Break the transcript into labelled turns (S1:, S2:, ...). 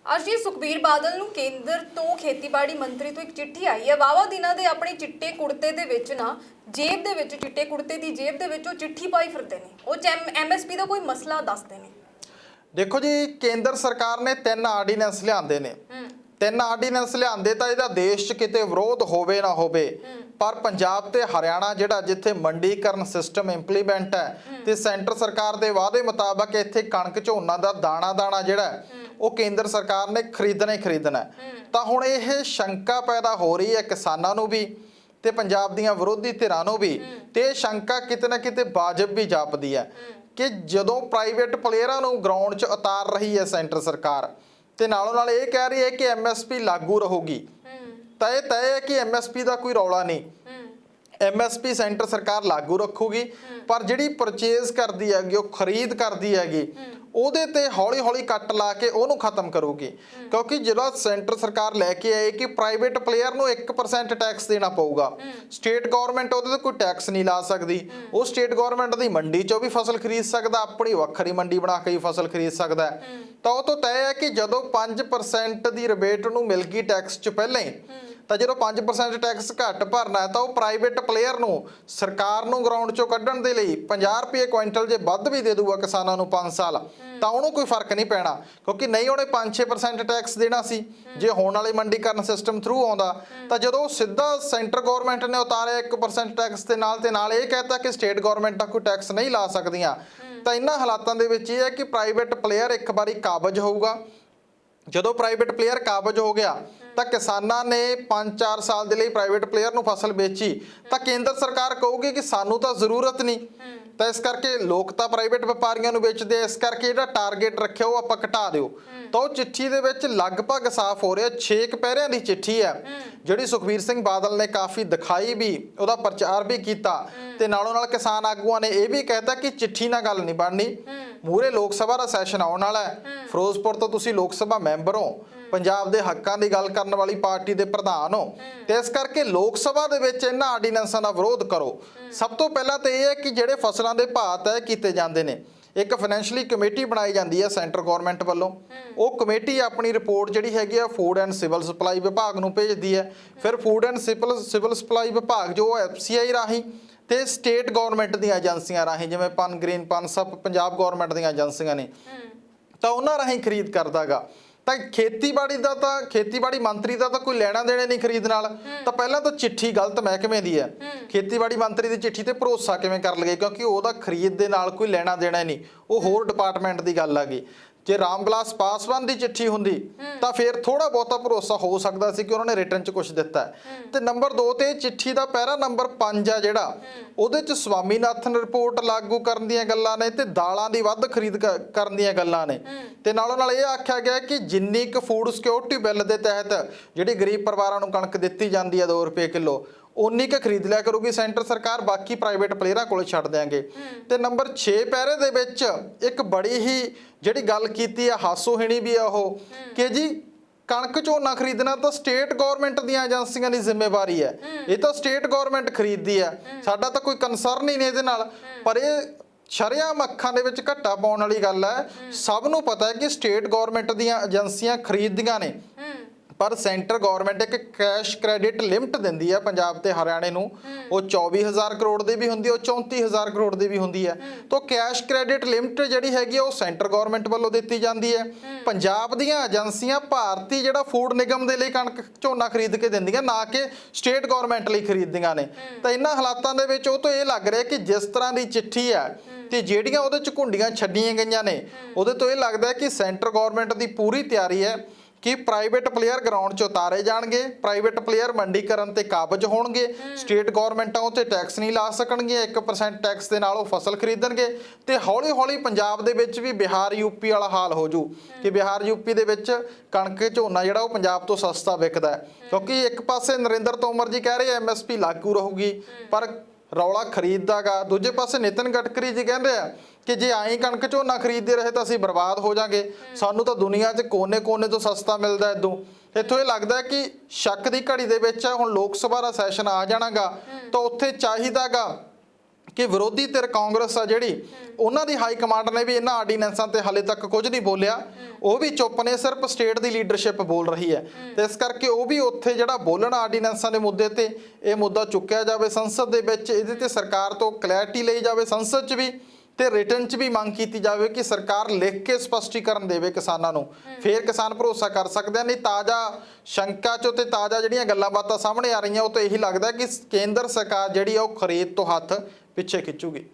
S1: ਅੱਜ ਜੀ ਸੁਖਬੀਰ ਬਾਦਲ ਨੂੰ ਕੇਂਦਰ ਤੋਂ ਖੇਤੀਬਾੜੀ ਮੰਤਰੀ ਤੋਂ ਇੱਕ ਚਿੱਠੀ ਆਈ ਹੈ। ਵਾਵਾ ਦਿਨਾਂ ਦੇ ਆਪਣੇ ਚਿੱਟੇ ਕੁੜਤੇ ਦੇ ਵਿੱਚ ਨਾ ਜੇਬ ਦੇ ਵਿੱਚ ਚਿੱਟੇ ਕੁੜਤੇ ਦੀ ਜੇਬ ਦੇ ਵਿੱਚ ਉਹ ਚਿੱਠੀ ਪਾਈ ਫਿਰਦੇ ਨੇ। ਉਹ ਐਮਐਸਪੀ ਦਾ ਕੋਈ ਮਸਲਾ ਦੱਸਦੇ ਨੇ।
S2: देखो जी, केंद्र सरकार ने 3 ਆਰਡੀਨੈਂਸ ਲਿਆਂਦੇ ਨੇ। 3 ਆਰਡੀਨੈਂਸ ਲਿਆਂਦੇ ਤਾਂ ਇਹਦਾ ਦੇਸ਼ 'ਚ ਕਿਤੇ ਵਿਰੋਧ ਹੋਵੇ ਨਾ ਹੋਵੇ, ਪਰ ਪੰਜਾਬ ਤੇ ਹਰਿਆਣਾ ਜਿਹੜਾ ਜਿੱਥੇ ਮੰਡੀਕਰਨ ਸਿਸਟਮ ਇੰਪਲੀਮੈਂਟ ਹੈ ਤੇ ਸੈਂਟਰ ਸਰਕਾਰ ਦੇ ਵਾਅਦੇ ਮੁਤਾਬਕ ਇੱਥੇ ਕਣਕ ਝੋਨਾ ਦਾ ਦਾਣਾ ਜਿਹੜਾ ਉਹ ਕੇਂਦਰ ਸਰਕਾਰ ਨੇ ਖਰੀਦਣਾ ਤਾਂ ਹੁਣ ਇਹ ਸ਼ੰਕਾ ਪੈਦਾ ਹੋ ਰਹੀ ਹੈ ਕਿਸਾਨਾਂ ਨੂੰ ਵੀ ਤੇ ਪੰਜਾਬ ਦੀਆਂ ਵਿਰੋਧੀ ਧਿਰਾਂ ਨੂੰ ਵੀ, ਤੇ ਇਹ ਸ਼ੰਕਾ ਕਿਤੇ ਨਾ ਕਿਤੇ ਵਾਜਬ ਵੀ ਜਾਪਦੀ ਹੈ ਕਿ ਜਦੋਂ ਪ੍ਰਾਈਵੇਟ ਪਲੇਅਰਾਂ ਨੂੰ ਗਰਾਊਂਡ 'ਚ ਉਤਾਰ ਰਹੀ ਹੈ ਸੈਂਟਰ ਸਰਕਾਰ ਤੇ ਨਾਲੋਂ ਨਾਲ ਇਹ ਕਹਿ ਰਹੀ ਹੈ ਕਿ ਐਮਐਸਪੀ ਲਾਗੂ ਰਹੂਗੀ, ਤਾਂ ਇਹ ਤੈਅ ਹੈ ਕਿ ਐਮਐਸਪੀ ਦਾ ਕੋਈ ਰੌਲਾ ਨਹੀਂ। ਐਮਐਸਪੀ ਸੈਂਟਰ ਸਰਕਾਰ ਲਾਗੂ ਰੱਖੂਗੀ, ਪਰ ਜਿਹੜੀ ਪਰਚੇਜ਼ ਕਰਦੀ ਹੈਗੀ, ਉਹ ਖਰੀਦ ਕਰਦੀ ਹੈਗੀ, ਉਹਦੇ ਤੇ ਹੌਲੀ ਹੌਲੀ ਕੱਟ ਲਾ ਕੇ ਉਹਨੂੰ ਖਤਮ ਕਰੂਗੀ। ਕਿਉਂਕਿ ਜਿਹੜਾ ਸੈਂਟਰ ਸਰਕਾਰ ਲੈ ਕੇ ਆਏ ਕਿ ਪ੍ਰਾਈਵੇਟ ਪਲੇਅਰ ਨੂੰ 1% ਟੈਕਸ ਦੇਣਾ ਪਊਗਾ, ਸਟੇਟ ਗਵਰਨਮੈਂਟ ਉਹਦੇ ਤੇ ਕੋਈ ਟੈਕਸ ਨਹੀਂ ਲਾ ਸਕਦੀ। ਉਹ ਸਟੇਟ ਗਵਰਨਮੈਂਟ ਦੀ ਮੰਡੀ 'ਚੋਂ ਵੀ ਫਸਲ ਖਰੀਦ ਸਕਦਾ, ਆਪਣੀ ਵੱਖਰੀ ਮੰਡੀ ਬਣਾ ਕੇ ਵੀ ਫਸਲ ਖਰੀਦ ਸਕਦਾ। ਤਾਂ ਉਹ ਤੋਂ ਤੈਅ ਹੈ ਕਿ ਜਦੋਂ 5% ਦੀ ਰਿਬੇਟ ਨੂੰ ਮਿਲ ਗਈ ਟੈਕਸ 'ਚ ਪਹਿਲਾਂ ਹੀ, ਤਾਂ ਜਦੋਂ 5% ਟੈਕਸ ਘੱਟ ਭਰਨਾ ਹੈ ਤਾਂ ਉਹ ਪ੍ਰਾਈਵੇਟ ਪਲੇਅਰ ਨੂੰ ਸਰਕਾਰ ਨੂੰ ਗਰਾਊਂਡ 'ਚੋਂ ਕੱਢਣ ਦੇ ਲਈ 50 ਰੁਪਏ ਕੁਇੰਟਲ ਜੇ ਵੱਧ ਵੀ ਦੇ ਦੂਗਾ ਕਿਸਾਨਾਂ ਨੂੰ 5 ਸਾਲ, ਤਾਂ ਉਹਨੂੰ ਕੋਈ ਫਰਕ ਨਹੀਂ ਪੈਣਾ, ਕਿਉਂਕਿ ਨਹੀਂ ਉਹਨੇ 5-6% ਟੈਕਸ ਦੇਣਾ ਸੀ ਜੇ ਹੋਣ ਵਾਲੇ ਮੰਡੀਕਰਨ ਸਿਸਟਮ ਥਰੂ ਆਉਂਦਾ। ਤਾਂ ਜਦੋਂ ਸਿੱਧਾ ਸੈਂਟਰ ਗਵਰਨਮੈਂਟ ਨੇ ਉਤਾਰਿਆ 1% ਟੈਕਸ ਦੇ ਨਾਲ ਇਹ ਕਹਿਤਾ ਕਿ ਸਟੇਟ ਗਵਰਨਮੈਂਟਾਂ ਕੋਈ ਟੈਕਸ ਨਹੀਂ ਲਾ ਸਕਦੀਆਂ, ਤਾਂ ਇਹਨਾਂ ਹਾਲਾਤਾਂ ਦੇ ਵਿੱਚ ਇਹ ਹੈ ਕਿ ਪ੍ਰਾਈਵੇਟ ਪਲੇਅਰ ਇੱਕ ਵਾਰੀ ਕਾਬਜ਼ ਹੋਊਗਾ। ਜਦੋਂ ਪ੍ਰਾਈਵੇਟ ਪਲੇਅਰ ਕਾਬਜ਼ ਹੋ ਗਿਆ ਤਾਂ ਕਿਸਾਨਾਂ ਨੇ 5-4 ਸਾਲ ਦੇ ਲਈ ਪ੍ਰਾਈਵੇਟ ਪਲੇਅਰ ਨੂੰ ਫਸਲ ਵੇਚੀ, ਤਾਂ ਕੇਂਦਰ ਸਰਕਾਰ ਕਹੂਗੀ ਕਿ ਸਾਨੂੰ ਤਾਂ ਜ਼ਰੂਰਤ ਨਹੀਂ, ਤਾਂ ਇਸ ਕਰਕੇ ਲੋਕ ਤਾਂ ਪ੍ਰਾਈਵੇਟ ਵਪਾਰੀਆਂ ਨੂੰ ਵੇਚਦੇ, ਇਸ ਕਰਕੇ ਜਿਹੜਾ ਟਾਰਗੇਟ ਰੱਖਿਆ ਉਹ ਆਪਾਂ ਘਟਾ ਦਿਓ। ਤਾਂ ਉਹ ਚਿੱਠੀ ਦੇ ਵਿੱਚ ਲਗਭਗ ਸਾਫ਼ ਹੋ ਰਿਹਾ 6 ਪੈਰਿਆਂ ਦੀ ਚਿੱਠੀ ਹੈ ਜਿਹੜੀ ਸੁਖਬੀਰ ਸਿੰਘ ਬਾਦਲ ਨੇ ਕਾਫੀ ਦਿਖਾਈ ਵੀ, ਉਹਦਾ ਪ੍ਰਚਾਰ ਵੀ ਕੀਤਾ ਤੇ ਨਾਲੋਂ ਨਾਲ ਕਿਸਾਨ ਆਗੂਆਂ ਨੇ ਇਹ ਵੀ ਕਹਿਤਾ ਕਿ ਚਿੱਠੀ ਨਾਲ ਗੱਲ ਨਹੀਂ ਬਣਨੀ। ਮੂਹਰੇ ਲੋਕ ਸਭਾ ਦਾ ਸੈਸ਼ਨ ਆਉਣ ਵਾਲਾ ਹੈ, ਫਿਰੋਜ਼ਪੁਰ ਤੋਂ ਤੁਸੀਂ ਲੋਕ ਸਭਾ ਮੈਂਬਰ ਹੋ, ਪੰਜਾਬ ਦੇ ਹੱਕਾਂ ਦੀ ਗੱਲ ਕਰਨ ਵਾਲੀ ਪਾਰਟੀ ਦੇ ਪ੍ਰਧਾਨ ਹੋ, ਤੇ ਇਸ ਕਰਕੇ ਲੋਕ ਸਭਾ ਦੇ ਵਿੱਚ ਇਹਨਾਂ ਆਰਡੀਨੈਂਸਾਂ ਦਾ ਵਿਰੋਧ ਕਰੋ। ਸਭ ਤੋਂ ਪਹਿਲਾਂ ਤਾਂ ਇਹ ਹੈ ਕਿ ਜਿਹੜੇ ਫਸਲਾਂ ਦੇ ਭਾਅ ਤੈਅ ਕੀਤੇ ਜਾਂਦੇ ਨੇ, ਇੱਕ ਫਾਈਨੈਂਸ਼ੀਅਲੀ ਕਮੇਟੀ ਬਣਾਈ ਜਾਂਦੀ ਹੈ ਸੈਂਟਰ ਗਵਰਨਮੈਂਟ ਵੱਲੋਂ। ਉਹ ਕਮੇਟੀ ਆਪਣੀ ਰਿਪੋਰਟ ਜਿਹੜੀ ਹੈਗੀ ਆ ਫੂਡ ਐਂਡ ਸਿਵਲ ਸਪਲਾਈ ਵਿਭਾਗ ਨੂੰ ਭੇਜਦੀ ਹੈ। ਫਿਰ ਫੂਡ ਐਂਡ ਸਿਵਲ ਸਪਲਾਈ ਵਿਭਾਗ ਜੋ ਐਫਸੀਆਈ ਰਾਹੀਂ ਤੇ ਸਟੇਟ ਗਵਰਨਮੈਂਟ ਦੀਆਂ ਏਜੰਸੀਆਂ ਰਾਹੀਂ, ਜਿਵੇਂ ਪਨ ਗ੍ਰੀਨ, ਪਨਸਪ ਪੰਜਾਬ ਗਵਰਨਮੈਂਟ ਦੀਆਂ ਏਜੰਸੀਆਂ ਨੇ, ਤਾਂ ਉਹਨਾਂ ਰਾਹੀਂ ਖਰੀਦ ਕਰਦਾਗਾ। ਤਾਂ ਖੇਤੀਬਾੜੀ ਮੰਤਰੀ ਦਾ ਤਾਂ ਕੋਈ ਲੈਣਾ ਦੇਣਾ ਨਹੀਂ ਖਰੀਦ ਨਾਲ। ਤਾਂ ਪਹਿਲਾਂ ਤਾਂ ਚਿੱਠੀ ਗਲਤ ਮਹਿਕਮੇ ਦੀ ਹੈ, ਖੇਤੀਬਾੜੀ ਮੰਤਰੀ ਦੀ ਚਿੱਠੀ ਤੇ ਭਰੋਸਾ ਕਿਵੇਂ ਕਰ ਲਗੇ, ਕਿਉਂਕਿ ਉਹਦਾ ਖਰੀਦ ਦੇ ਨਾਲ ਕੋਈ ਲੈਣਾ ਦੇਣਾ ਨਹੀਂ, ਉਹ ਹੋਰ ਡਿਪਾਰਟਮੈਂਟ ਦੀ ਗੱਲ ਆ ਗਈ। ਜੇ ਰਾਮ ਵਿਲਾਸ ਪਾਸਵਾਨ ਦੀ ਚਿੱਠੀ ਹੁੰਦੀ ਤਾਂ ਫਿਰ ਥੋੜਾ ਬਹੁਤਾ ਭਰੋਸਾ ਹੋ ਸਕਦਾ ਸੀ ਕਿ ਉਹਨਾਂ ਨੇ ਰਿਟਰਨ 'ਚ ਕੁਝ ਦਿੱਤਾ। ਤੇ ਨੰਬਰ 2 ਤੇ ਚਿੱਠੀ ਦਾ ਪੈਰਾ ਨੰਬਰ 5 ਆ ਜਿਹੜਾ, ਉਹਦੇ 'ਚ ਸਵਾਮੀਨਾਥਨ ਰਿਪੋਰਟ ਲਾਗੂ ਕਰਨ ਦੀਆਂ ਗੱਲਾਂ ਨੇ ਤੇ ਦਾਲਾਂ ਦੀ ਵੱਧ ਖਰੀਦ ਕਰਨ ਦੀਆਂ ਗੱਲਾਂ ਨੇ, ਤੇ ਨਾਲੋਂ ਨਾਲ ਇਹ ਆਖਿਆ ਗਿਆ ਕਿ ਜਿੰਨੀ ਕੁ ਫੂਡ ਸਿਕਿਉਰਿਟੀ ਬਿੱਲ ਦੇ ਤਹਿਤ ਜਿਹੜੀ ਗਰੀਬ ਪਰਿਵਾਰਾਂ ਨੂੰ ਕਣਕ ਦਿੱਤੀ ਜਾਂਦੀ ਹੈ 2 ਰੁਪਏ ਕਿਲੋ, ਉਨੀ ਕੁ ਖਰੀਦ ਲਿਆ ਕਰੂਗੀ ਸੈਂਟਰ ਸਰਕਾਰ, ਬਾਕੀ ਪ੍ਰਾਈਵੇਟ ਪਲੇਅਰਾਂ ਕੋਲ ਛੱਡ ਦਿਆਂਗੇ। ਤੇ ਨੰਬਰ 6 ਪੈਰੇ ਦੇ ਵਿੱਚ ਇੱਕ ਬੜੀ ਹੀ ਜਿਹੜੀ ਗੱਲ ਕੀਤੀ ਹੈ, ਹਾਸੋਹੀਣੀ ਵੀ ਆ ਉਹ, ਕਿ ਜੀ ਕਣਕ ਝੋਨਾ ਖਰੀਦਣਾ ਤਾਂ ਸਟੇਟ ਗਵਰਨਮੈਂਟ ਦੀਆਂ ਏਜੰਸੀਆਂ ਦੀ ਜ਼ਿੰਮੇਵਾਰੀ ਹੈ, ਇਹ ਤਾਂ ਸਟੇਟ ਗਵਰਨਮੈਂਟ ਖਰੀਦਦੀ ਹੈ, ਸਾਡਾ ਤਾਂ ਕੋਈ ਕੰਸਰਨ ਹੀ ਨਹੀਂ ਇਹਦੇ ਨਾਲ। ਪਰ ਇਹ ਸ਼ਰੇਆਮ ਅੱਖਾਂ ਦੇ ਵਿੱਚ ਘੱਟਾ ਪਾਉਣ ਵਾਲੀ ਗੱਲ ਹੈ। ਸਭ ਨੂੰ ਪਤਾ ਹੈ ਕਿ ਸਟੇਟ ਗਵਰਨਮੈਂਟ ਦੀਆਂ ਏਜੰਸੀਆਂ ਖਰੀਦਦੀਆਂ ਨੇ, ਪਰ ਸੈਂਟਰ ਗਵਰਨਮੈਂਟ ਇੱਕ ਕੈਸ਼ ਕ੍ਰੈਡਿਟ ਲਿਮਟ ਦਿੰਦੀ ਹੈ ਪੰਜਾਬ ਤੇ ਹਰਿਆਣੇ ਨੂੰ। ਉਹ 24,000 ਕਰੋੜ ਦੀ ਵੀ ਹੁੰਦੀ ਹੈ, ਉਹ 34,000 ਕਰੋੜ ਦੀ ਵੀ ਹੁੰਦੀ ਹੈ। ਤਾਂ ਕੈਸ਼ ਕ੍ਰੈਡਿਟ ਲਿਮਟ ਜਿਹੜੀ ਹੈਗੀ ਉਹ ਸੈਂਟਰ ਗਵਰਨਮੈਂਟ ਵੱਲੋਂ ਦਿੱਤੀ ਜਾਂਦੀ ਹੈ। ਪੰਜਾਬ ਦੀਆਂ ਏਜੰਸੀਆਂ ਭਾਰਤੀ ਜਿਹੜਾ ਫੂਡ ਨਿਗਮ ਦੇ ਲਈ ਕਣਕ ਝੋਨਾ ਖਰੀਦ ਕੇ ਦਿੰਦੀਆਂ, ਨਾ ਕਿ ਸਟੇਟ ਗਵਰਨਮੈਂਟ ਲਈ ਖਰੀਦਦੀਆਂ ਨੇ। ਤਾਂ ਇਹਨਾਂ ਹਾਲਾਤਾਂ ਦੇ ਵਿੱਚ ਉਹ ਤੋਂ ਇਹ ਲੱਗ ਰਿਹਾ ਕਿ ਜਿਸ ਤਰ੍ਹਾਂ ਦੀ ਚਿੱਠੀ ਹੈ ਤੇ ਜਿਹੜੀਆਂ ਉਹਦੇ 'ਚ ਘੁੰਡੀਆਂ ਛੱਡੀਆਂ ਗਈਆਂ ਨੇ, ਉਹਦੇ ਤੋਂ ਇਹ ਲੱਗਦਾ ਹੈ ਕਿ ਸੈਂਟਰ ਗਵਰਨਮੈਂਟ ਦੀ ਪੂਰੀ ਤਿਆਰੀ ਹੈ ਕਿ ਪ੍ਰਾਈਵੇਟ ਪਲੇਅਰ ਗਰਾਊਂਡ 'ਚ ਉਤਾਰੇ ਜਾਣਗੇ, ਪ੍ਰਾਈਵੇਟ ਪਲੇਅਰ ਮੰਡੀਕਰਨ ਤੇ ਕਾਬਜ਼ ਹੋਣਗੇ, ਸਟੇਟ ਗਵਰਨਮੈਂਟਾਂ ਉਹ 'ਤੇ ਟੈਕਸ ਨਹੀਂ ਲਾ ਸਕਣਗੀਆਂ, 1% ਟੈਕਸ ਦੇ ਨਾਲ ਉਹ ਫਸਲ ਖਰੀਦਣਗੇ। ਤੇ ਹੌਲੀ ਹੌਲੀ ਪੰਜਾਬ ਦੇ ਵਿੱਚ ਵੀ ਬਿਹਾਰ ਯੂਪੀ ਵਾਲਾ ਹਾਲ ਹੋ ਜੂ ਕਿ ਬਿਹਾਰ ਯੂਪੀ ਦੇ ਵਿੱਚ ਕਣਕ ਝੋਨਾ ਜਿਹੜਾ ਉਹ ਪੰਜਾਬ ਤੋਂ ਸਸਤਾ ਵਿਕਦਾ ਹੈ, ਕਿਉਂਕਿ ਇੱਕ ਪਾਸੇ ਨਰਿੰਦਰ ਤੋਮਰ ਜੀ ਕਹਿ ਰਹੇ ਐਮਐਸਪੀ ਲਾਗੂ ਰਹੂਗੀ, ਪਰ ਰੌਲਾ ਖਰੀਦਦਾਗਾ। ਦੂਜੇ ਪਾਸੇ ਨਿਤਨ ਗਡਕਰੀ ਜੀ ਕਹਿੰਦੇ ਆ ਕਿ ਜੇ ਆਈ ਕਣਕ ਝੋਨਾ ਖਰੀਦਦੇ ਰਹੇ ਤਾਂ ਅਸੀਂ ਬਰਬਾਦ ਹੋ ਜਾਾਂਗੇ, ਸਾਨੂੰ ਤਾਂ ਦੁਨੀਆ 'ਚ ਕੋਨੇ-ਕੋਨੇ ਤੋਂ ਸਸਤਾ ਮਿਲਦਾ। ਇੱਥੋਂ ਇਹ ਲੱਗਦਾ ਕਿ ਸ਼ੱਕ ਦੀ ਘੜੀ ਦੇ ਵਿੱਚ ਹੁਣ ਲੋਕ ਸਭਾ ਦਾ ਸੈਸ਼ਨ ਆ ਜਾਣਾਗਾ, ਤਾਂ ਉੱਥੇ ਚਾਹੀਦਾਗਾ ਕਿ ਵਿਰੋਧੀ ਧਿਰ ਕਾਂਗਰਸ ਆ ਜਿਹੜੀ, ਉਹਨਾਂ ਦੀ ਹਾਈ ਕਮਾਂਡ ਨੇ ਵੀ ਇਹਨਾਂ ਆਰਡੀਨੈਂਸਾਂ ਤੇ ਹਾਲੇ ਤੱਕ ਕੁਝ ਨਹੀਂ ਬੋਲਿਆ। ਉਹ ਵੀ ਚੁੱਪ ਨੇ, ਸਿਰਫ ਸਟੇਟ ਦੀ ਲੀਡਰਸ਼ਿਪ ਬੋਲ ਰਹੀ ਹੈ। ਤੇ ਇਸ ਕਰਕੇ ਉਹ ਵੀ ਉੱਥੇ ਜਿਹੜਾ ਬੋਲਣ ਆਰਡੀਨੈਂਸਾਂ ਦੇ ਮੁੱਦੇ ਤੇ, ਇਹ ਮੁੱਦਾ ਚੁੱਕਿਆ ਜਾਵੇ ਸੰਸਦ ਦੇ ਵਿੱਚ, ਇਹਦੇ ਤੇ ਸਰਕਾਰ ਤੋਂ ਕਲੈਰਿਟੀ ਲਈ ਜਾਵੇ ਸੰਸਦ 'ਚ ਵੀ, ਤੇ ਰਿਟਨ 'ਚ ਵੀ ਮੰਗ ਕੀਤੀ ਜਾਵੇ ਕਿ ਸਰਕਾਰ ਲਿਖ ਕੇ ਸਪਸ਼ਟੀਕਰਨ ਦੇਵੇ ਕਿਸਾਨਾਂ ਨੂੰ, ਫਿਰ ਕਿਸਾਨ ਭਰੋਸਾ ਕਰ ਸਕਦੇ ਆ। ਨਹੀਂ ਤਾਜ਼ਾ ਸ਼ੰਕਾ 'ਚੋਂ ਤੇ ਤਾਜ਼ਾ ਜਿਹੜੀਆਂ ਗੱਲਾਂ ਬਾਤਾਂ ਸਾਹਮਣੇ ਆ ਰਹੀਆਂ, ਉਹ ਤਾਂ ਇਹੀ ਲੱਗਦਾ ਕਿ ਕੇਂਦਰ ਸਰਕਾਰ ਜਿਹੜੀ ਆ ਉਹ ਖਰੀਦ ਤੋਂ ਹੱਥ ਪਿੱਛੇ ਖਿੱਚੂਗੀ।